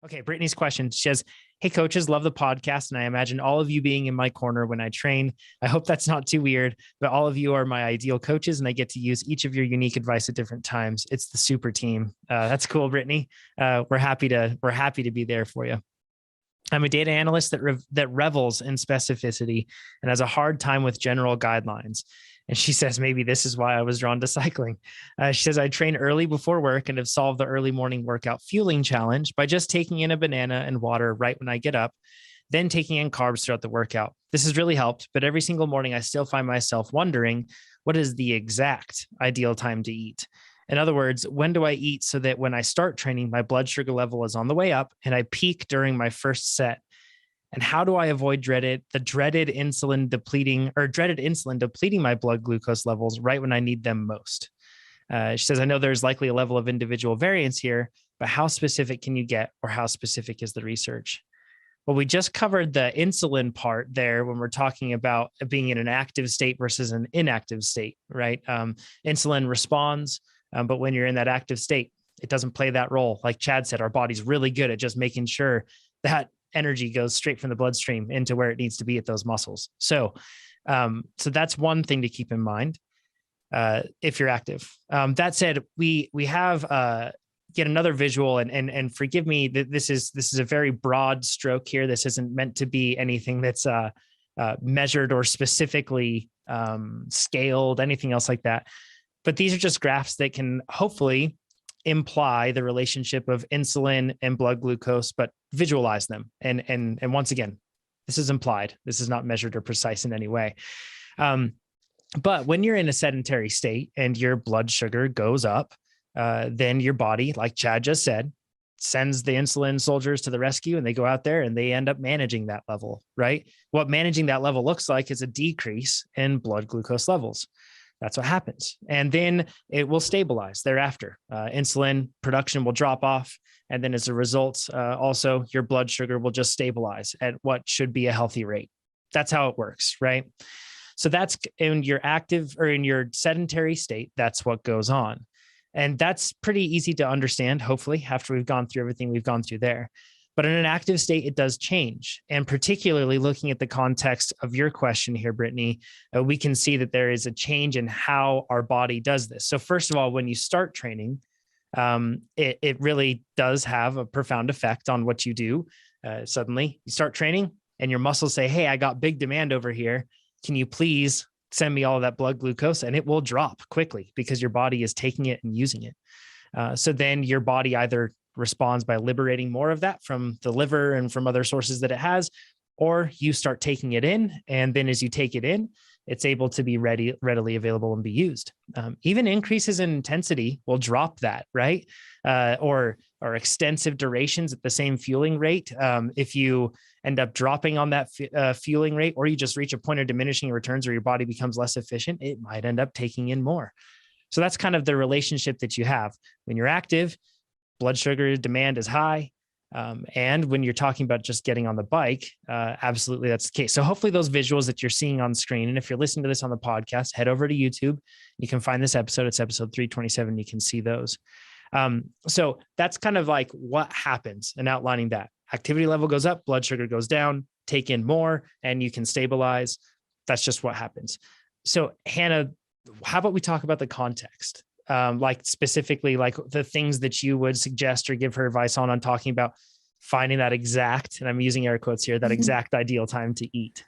Okay, Brittany's question. She says, "Hey coaches, love the podcast. And I imagine all of you being in my corner when I train. I hope that's not too weird, but all of you are my ideal coaches and I get to use each of your unique advice at different times. It's the super team." That's cool, Brittany. We're happy to be there for you. I'm a data analyst that revels in specificity and has a hard time with general guidelines. And she says, maybe this is why I was drawn to cycling. She says, I train early before work and have solved the early morning workout fueling challenge by just taking in a banana and water right when I get up, then taking in carbs throughout the workout. This has really helped, but every single morning I still find myself wondering, what is the exact ideal time to eat? In other words, when do I eat so that when I start training, my blood sugar level is on the way up and I peak during my first set? And how do I avoid dreaded insulin depleting my blood glucose levels right when I need them most? She says, I know there's likely a level of individual variance here, but how specific can you get, or how specific is the research? Well, we just covered the insulin part there when we're talking about being in an active state versus an inactive state, right? Insulin responds, but when you're in that active state, it doesn't play that role. Like Chad said, our body's really good at just making sure that energy goes straight from the bloodstream into where it needs to be at those muscles. So that's one thing to keep in mind if you're active. That said, we have get another visual, and forgive me that this is a very broad stroke here. This isn't meant to be anything that's measured or specifically scaled, anything else like that. But these are just graphs that can hopefully imply the relationship of insulin and blood glucose, but visualize them. And once again, this is implied. This is not measured or precise in any way. But when you're in a sedentary state and your blood sugar goes up, then your body, like Chad just said, sends the insulin soldiers to the rescue, and they go out there and they end up managing that level, right? What managing that level looks like is a decrease in blood glucose levels. That's what happens. And then it will stabilize thereafter. Insulin production will drop off. And then as a result, also your blood sugar will just stabilize at what should be a healthy rate. That's how it works, right? So that's in your active or in your sedentary state, that's what goes on. And that's pretty easy to understand, hopefully, after we've gone through everything we've gone through there. But in an active state, it does change. And particularly looking at the context of your question here, Brittany, we can see that there is a change in how our body does this. So first of all, when you start training, it really does have a profound effect on what you do. Suddenly you start training and your muscles say, hey, I got big demand over here. Can you please send me all of that blood glucose? And it will drop quickly because your body is taking it and using it. So then your body either responds by liberating more of that from the liver and from other sources that it has, or you start taking it in. And then as you take it in, it's able to be readily available and be used. Even increases in intensity will drop that, right? Or extensive durations at the same fueling rate. If you end up dropping on that fueling rate, or you just reach a point of diminishing returns where your body becomes less efficient, it might end up taking in more. So that's kind of the relationship that you have. When you're active, blood sugar demand is high. And when you're talking about just getting on the bike, absolutely that's the case. So hopefully those visuals that you're seeing on screen, and if you're listening to this on the podcast, head over to YouTube. You can find this episode. It's episode 327. You can see those. So that's kind of like what happens and outlining that. Activity level goes up, blood sugar goes down, take in more, and you can stabilize. That's just what happens. So Hannah, how about we talk about the context? Like specifically like the things that you would suggest or give her advice on talking about finding that exact, and I'm using air quotes here, that exact ideal time to eat.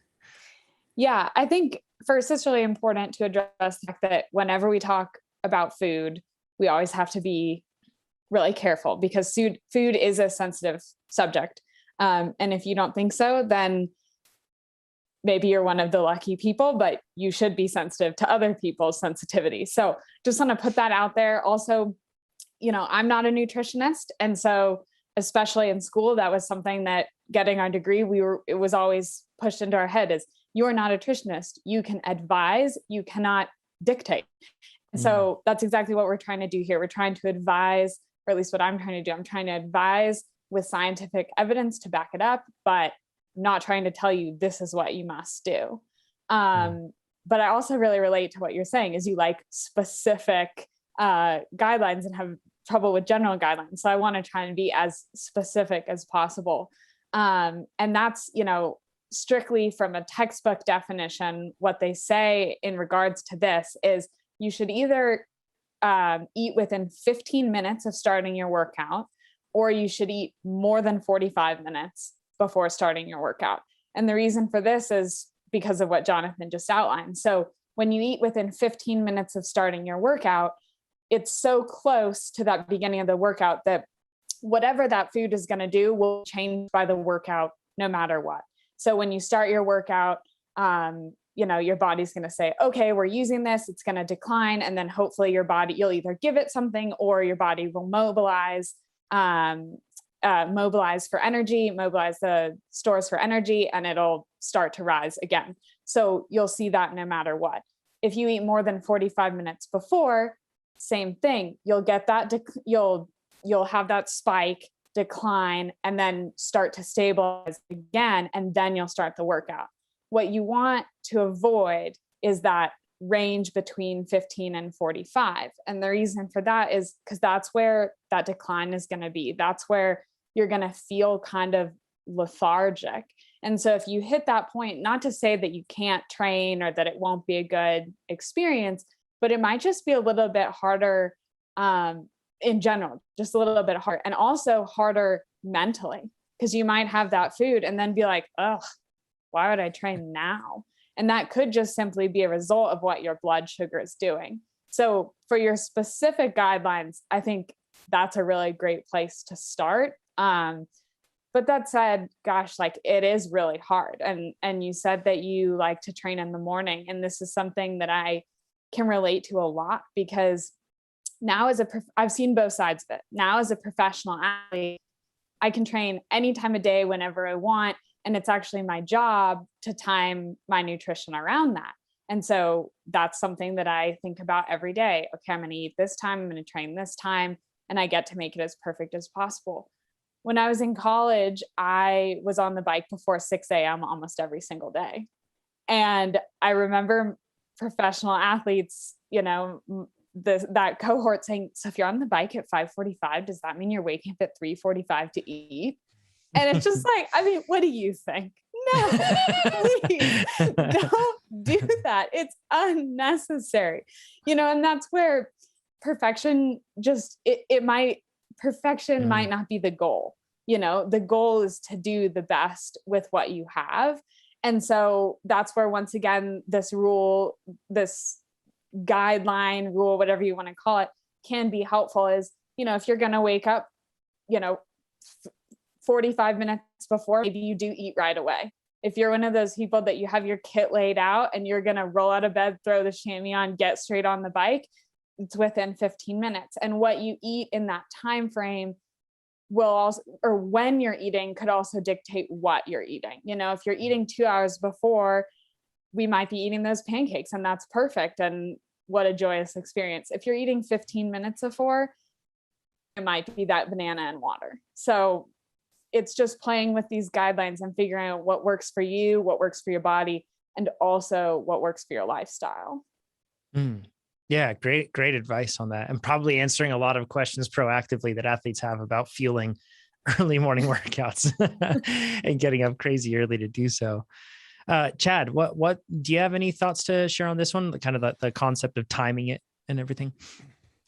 Yeah, I think first it's really important to address the fact that whenever we talk about food, we always have to be really careful because food is a sensitive subject. And if you don't think so, then maybe you're one of the lucky people, but you should be sensitive to other people's sensitivity. So just want to put that out there. Also, I'm not a nutritionist. And so especially in school, that was something that getting our degree, it was always pushed into our head is you're not a nutritionist. You can advise, you cannot dictate. And so that's exactly what we're trying to do here. We're trying to advise, or at least what I'm trying to do. I'm trying to advise with scientific evidence to back it up, but not trying to tell you this is what you must do. But I also really relate to what you're saying is you like specific guidelines and have trouble with general guidelines. So I want to try and be as specific as possible. And that's, strictly from a textbook definition, what they say in regards to this is you should either eat within 15 minutes of starting your workout, or you should eat more than 45 minutes before starting your workout. And the reason for this is because of what Jonathan just outlined. So when you eat within 15 minutes of starting your workout, it's so close to that beginning of the workout that whatever that food is going to do will change by the workout no matter what. So when you start your workout, your body's going to say, okay, we're using this, it's going to decline. And then hopefully you'll either give it something or your body will mobilize for energy, mobilize the stores for energy, and it'll start to rise again. So you'll see that no matter what. If you eat more than 45 minutes before, same thing, you'll get that, you'll have that spike, decline, and then start to stabilize again, and then you'll start the workout. What you want to avoid is that range between 15 and 45. And the reason for that is because that's where that decline is going to be. That's where you're going to feel kind of lethargic. And so if you hit that point, not to say that you can't train or that it won't be a good experience, but it might just be a little bit harder in general, just a little bit harder, and also harder mentally, because you might have that food and then be like, oh, why would I train now? And that could just simply be a result of what your blood sugar is doing. So for your specific guidelines, I think that's a really great place to start. But that said, gosh, like it is really hard. And you said that you like to train in the morning. And this is something that I can relate to a lot, because now I've seen both sides of it. Now as a professional athlete, I can train any time of day, whenever I want. And it's actually my job to time my nutrition around that. And so that's something that I think about every day. Okay, I'm going to eat this time, I'm going to train this time, and I get to make it as perfect as possible. When I was in college, I was on the bike before 6 a.m. almost every single day. And I remember professional athletes, that cohort saying, so if you're on the bike at 5:45, does that mean you're waking up at 3:45 to eat? And it's just like, I mean, what do you think? No, please don't do that. It's unnecessary, and that's where perfection perfection might not be the goal. The goal is to do the best with what you have. And so that's where, once again, this rule, this guideline, rule, whatever you want to call it, can be helpful. Is, if you're going to wake up, 45 minutes before, maybe you do eat right away. If you're one of those people that you have your kit laid out and you're going to roll out of bed, throw the chamois on, get straight on the bike, it's within 15 minutes. And what you eat in that time frame will also, or when you're eating, could also dictate what you're eating. If you're eating 2 hours before, we might be eating those pancakes, and that's perfect. And what a joyous experience. If you're eating 15 minutes before, it might be that banana and water. So it's just playing with these guidelines and figuring out what works for you, what works for your body, and also what works for your lifestyle. Yeah, great advice on that. And probably answering a lot of questions proactively that athletes have about fueling early morning workouts and getting up crazy early to do so. Chad, what do you have any thoughts to share on this one? Kind of the concept of timing it and everything?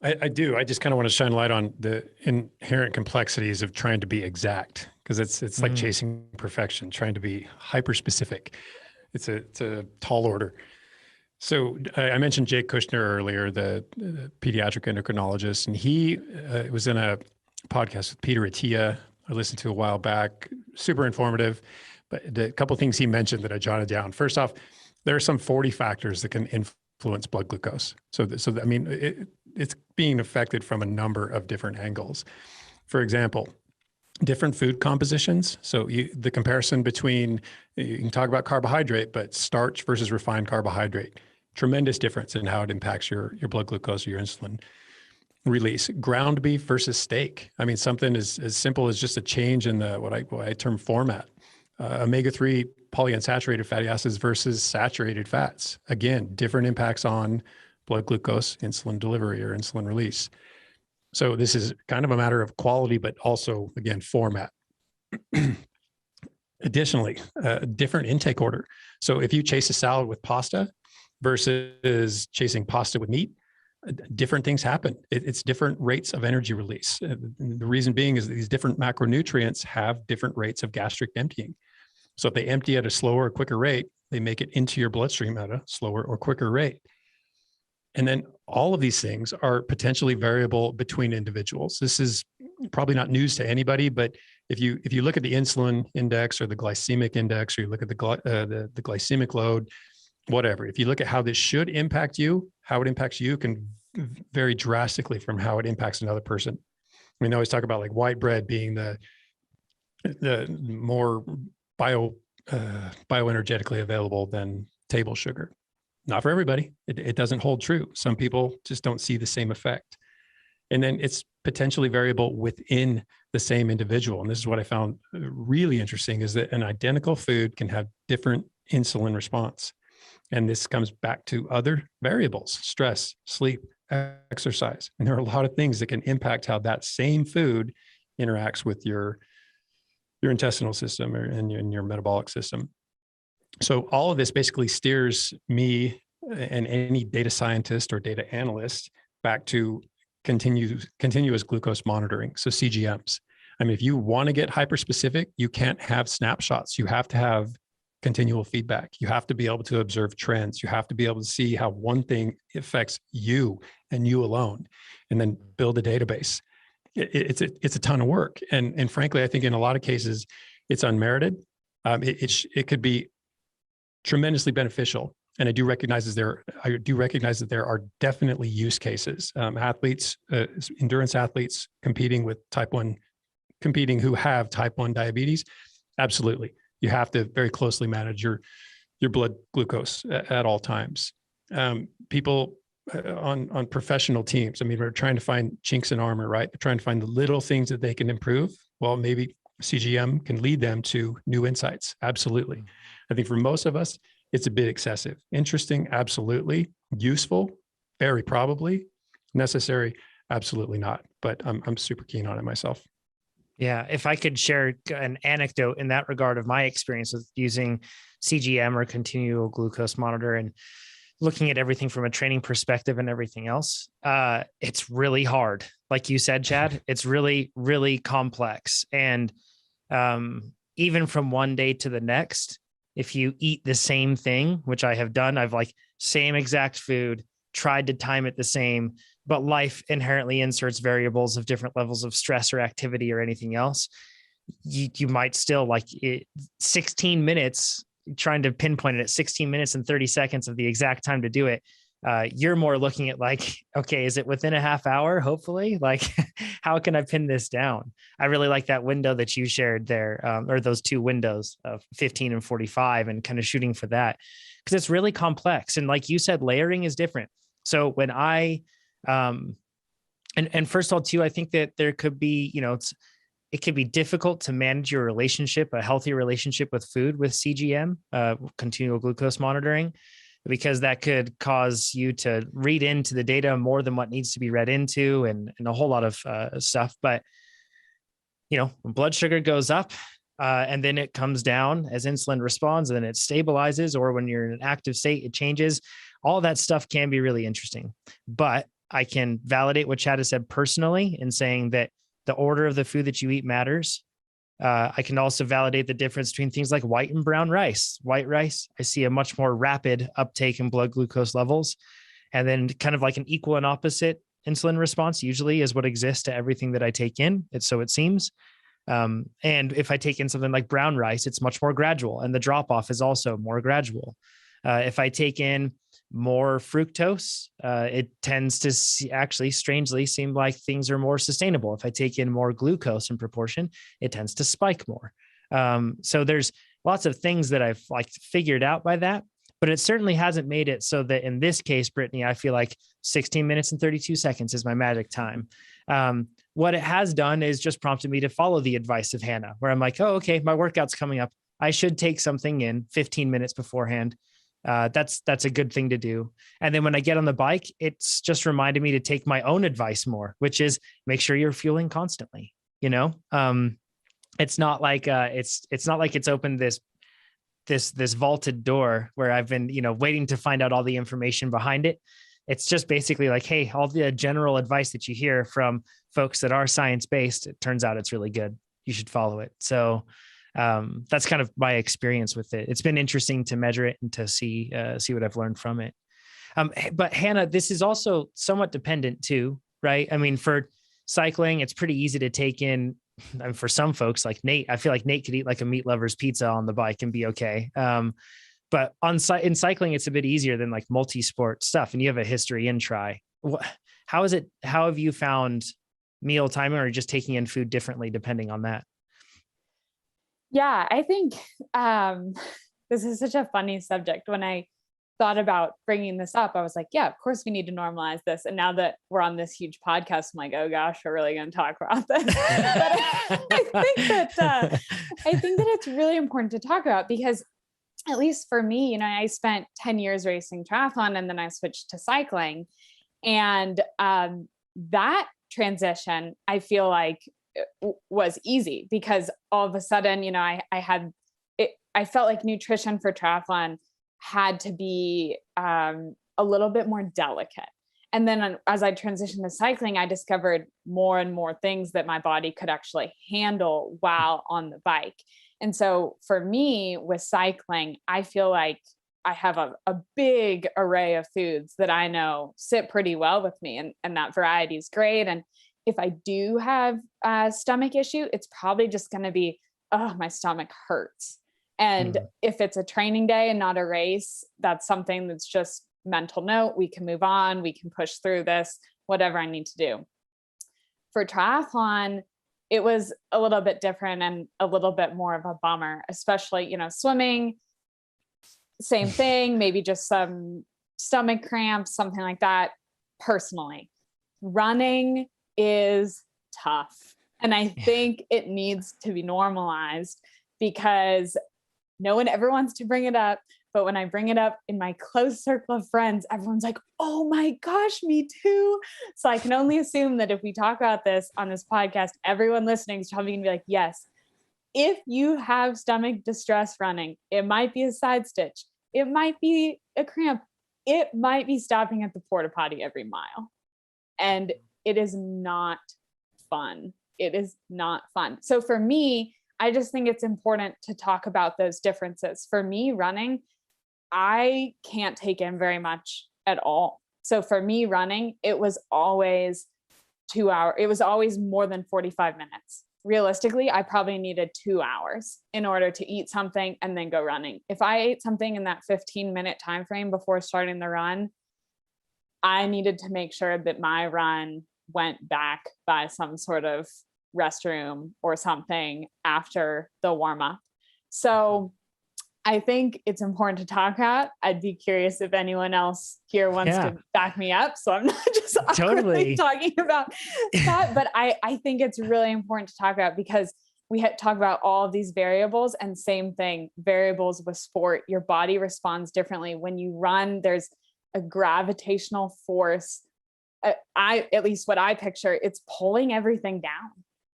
I do. I just kind of want to shine light on the inherent complexities of trying to be exact, because it's like chasing perfection, trying to be hyper specific. It's a tall order. So I mentioned Jake Kushner earlier, the pediatric endocrinologist, and he was in a podcast with Peter Attia I listened to a while back, super informative. But a couple of things he mentioned that I jotted down. First off, there are some 40 factors that can influence blood glucose. So I mean, it's being affected from a number of different angles. For example, different food compositions. So the comparison between, you can talk about carbohydrate, but starch versus refined carbohydrate, tremendous difference in how it impacts your blood glucose or your insulin release. Ground beef versus steak. I mean, something as simple as just a change in the what I term format. Omega-3 polyunsaturated fatty acids versus saturated fats. Again, different impacts on blood glucose, insulin delivery, or insulin release. So this is kind of a matter of quality, but also, again, format. Additionally, a different intake order. So if you chase a salad with pasta versus chasing pasta with meat, different things happen. It's different rates of energy release. The reason being is that these different macronutrients have different rates of gastric emptying. So if they empty at a slower or quicker rate, they make it into your bloodstream at a slower or quicker rate. And then all of these things are potentially variable between individuals. This is probably not news to anybody, but if you look at the insulin index or the glycemic index, or you look at the glycemic load, whatever, if you look at how this should impact you, how it impacts you can vary drastically from how it impacts another person. We always talk about like white bread being the more bioenergetically available than table sugar. Not for everybody. It doesn't hold true. Some people just don't see the same effect. And then it's potentially variable within the same individual. And this is what I found really interesting, is that an identical food can have different insulin response. And this comes back to other variables: stress, sleep, exercise. And there are a lot of things that can impact how that same food interacts with your intestinal system and your metabolic system. So all of this basically steers me and any data scientist or data analyst back to continuous glucose monitoring. So CGMs. I mean, if you want to get hyper specific, you can't have snapshots. You have to have continual feedback. You have to be able to observe trends. You have to be able to see how one thing affects you and you alone, and then build a database. It's a ton of work. And frankly, I think in a lot of cases, it's unmerited. It could be tremendously beneficial. And I do recognize that there are definitely use cases. Athletes, endurance athletes competing who have type 1 diabetes. Absolutely. You have to very closely manage your blood glucose at all times. People on professional teams, I mean, we're trying to find chinks in armor, right? They're trying to find the little things that they can improve. Well, maybe CGM can lead them to new insights. Absolutely. I think for most of us, it's a bit excessive. Interesting, absolutely. Useful, very probably. Necessary, absolutely not. But I'm super keen on it myself. Yeah, if I could share an anecdote in that regard of my experience with using CGM or continual glucose monitor and looking at everything from a training perspective and everything else, it's really hard. Like you said, Chad, it's really, really complex. And even from one day to the next, if you eat the same thing, which I have done, I've like same exact food, tried to time it the same, but life inherently inserts variables of different levels of stress or activity or anything else. You might still 16 minutes, trying to pinpoint it at 16 minutes and 30 seconds of the exact time to do it. You're more looking at like, okay, is it within a half hour? Hopefully, like, how can I pin this down? I really like that window that you shared there, or those two windows of 15 and 45, and kind of shooting for that, because it's really complex. And like you said, layering is different. So when and first of all, too, I think that there could be, it could be difficult to manage your relationship, a healthy relationship with food, with CGM, continual glucose monitoring, because that could cause you to read into the data more than what needs to be read into, and a whole lot of stuff. But, when blood sugar goes up and then it comes down as insulin responds, and then it stabilizes, or when you're in an active state, it changes. All that stuff can be really interesting. But I can validate what Chad has said personally in saying that the order of the food that you eat matters. I can also validate the difference between things like white and brown rice. White rice, I see a much more rapid uptake in blood glucose levels. And then kind of like an equal and opposite insulin response usually is what exists to everything that I take in. So it seems. And if I take in something like brown rice, it's much more gradual. And the drop off is also more gradual. If I take in more fructose, it tends to actually strangely seem like things are more sustainable. If I take in more glucose in proportion, it tends to spike more. So there's lots of things that I've figured out by that, but it certainly hasn't made it so that in this case, Brittany, I feel like 16 minutes and 32 seconds is my magic time. What it has done is just prompted me to follow the advice of Hannah, where I'm like, oh, okay, my workout's coming up. I should take something in 15 minutes beforehand. That's a good thing to do. And then when I get on the bike, it's just reminded me to take my own advice more, which is make sure you're fueling constantly. You know, it's not like it's not like it's opened this vaulted door where I've been, waiting to find out all the information behind it. It's just basically like, hey, all the general advice that you hear from folks that are science-based, it turns out it's really good. You should follow it. So that's kind of my experience with it. It's been interesting to measure it and to see what I've learned from it. But Hannah, this is also somewhat dependent too, right? I mean, for cycling, it's pretty easy to take in. And for some folks like Nate, I feel like Nate could eat like a meat lover's pizza on the bike and be okay. But in cycling, it's a bit easier than like multi-sport stuff. And you have a history in tri. How have you found meal timing or just taking in food differently depending on that? Yeah, I think this is such a funny subject. When I thought about bringing this up, I was like, yeah, of course we need to normalize this. And now that we're on this huge podcast, I'm like, oh gosh, we're really going to talk about this. But I think that it's really important to talk about because at least for me, I spent 10 years racing triathlon and then I switched to cycling. And that transition, I feel like was easy because all of a sudden, I felt like nutrition for triathlon had to be a little bit more delicate. And then as I transitioned to cycling, I discovered more and more things that my body could actually handle while on the bike. And so for me with cycling, I feel like I have a big array of foods that I know sit pretty well with me. And that variety is great. And if I do have a stomach issue, it's probably just going to be, oh, my stomach hurts. And if it's a training day and not a race, that's something that's just mental note. We can move on. We can push through this, whatever I need to do. For triathlon, it was a little bit different and a little bit more of a bummer, especially, swimming, same thing, maybe just some stomach cramps, something like that. Personally, running is tough. And I think it needs to be normalized because no one ever wants to bring it up. But when I bring it up in my close circle of friends, everyone's like, oh my gosh, me too. So I can only assume that if we talk about this on this podcast, everyone listening is probably gonna be like, yes, if you have stomach distress running, it might be a side stitch. It might be a cramp. It might be stopping at the porta potty every mile. And it is not fun. It is not fun. So for me, I just think it's important to talk about those differences. For me, running, I can't take in very much at all. So for me, running, it was always 2 hours. It was always more than 45 minutes. Realistically, I probably needed 2 hours in order to eat something and then go running. If I ate something in that 15-minute time frame before starting the run, I needed to make sure that my run went back by some sort of restroom or something after the warm up. So I think it's important to talk about. I'd be curious if anyone else here wants to back me up. So I'm not just awkwardly talking about that, but I think it's really important to talk about because we talk about all of these variables and same thing, variables with sport, your body responds differently. When you run, there's a gravitational force. At least what I picture, it's pulling everything down.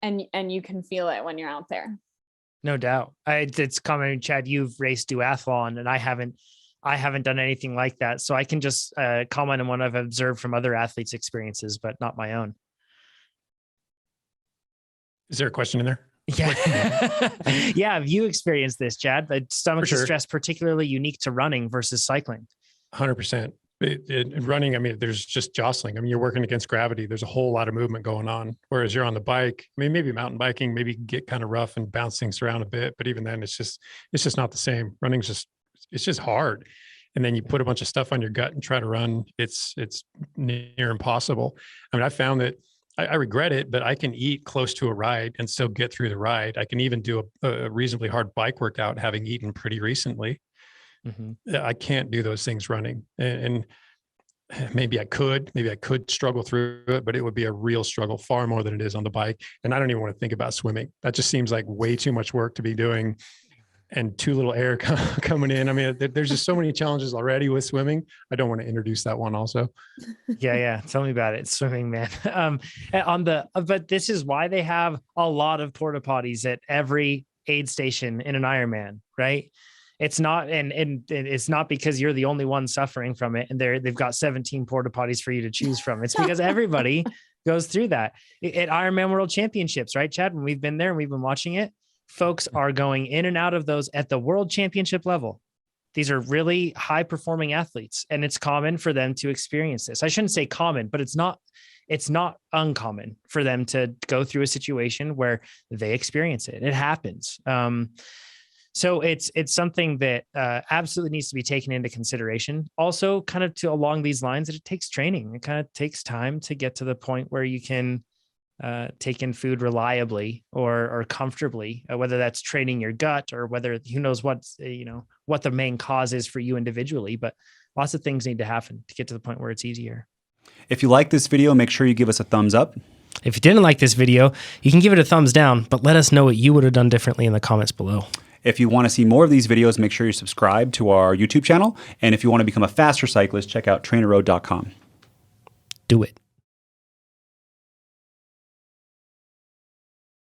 And you can feel it when you're out there. No doubt. It's common, Chad, you've raced duathlon and I haven't done anything like that. So I can just comment on what I've observed from other athletes' experiences, but not my own. Is there a question in there? Yeah. Yeah. Have you experienced this, Chad? The stomach distress, particularly unique to running versus cycling? 100%. Running, I mean, there's just jostling. I mean, you're working against gravity. There's a whole lot of movement going on. Whereas you're on the bike, I mean, maybe mountain biking, maybe get kind of rough and bounce things around a bit. But even then, it's just not the same. Running's it's just hard. And then you put a bunch of stuff on your gut and try to run. It's near impossible. I mean, I found that I regret it, but I can eat close to a ride and still get through the ride. I can even do a reasonably hard bike workout, having eaten pretty recently. Mm-hmm. I can't do those things running, and maybe I could struggle through it, but it would be a real struggle, far more than it is on the bike. And I don't even want to think about swimming. That just seems like way too much work to be doing and too little air coming in. I mean, there's just so many challenges already with swimming. I don't want to introduce that one also. Yeah. Tell me about it. Swimming, man. But this is why they have a lot of porta potties at every aid station in an Ironman, right? It's not, and it's not because you're the only one suffering from it and they've got 17 porta potties for you to choose from. It's because everybody goes through that at Ironman World Championships, right, Chad? When we've been there and we've been watching it, folks are going in and out of those at the world championship level. These are really high performing athletes, and it's common for them to experience this. I shouldn't say common, but it's not uncommon for them to go through a situation where they experience it. It happens. So it's something that absolutely needs to be taken into consideration. Also, kind of along these lines, that it takes training. It kind of takes time to get to the point where you can take in food reliably or comfortably, whether that's training your gut or whether who knows what the main cause is for you individually. But lots of things need to happen to get to the point where it's easier. If you like this video, make sure you give us a thumbs up. If you didn't like this video, you can give it a thumbs down, but let us know what you would have done differently in the comments below. If you want to see more of these videos, make sure you subscribe to our YouTube channel. And if you want to become a faster cyclist, check out TrainerRoad.com. Do it.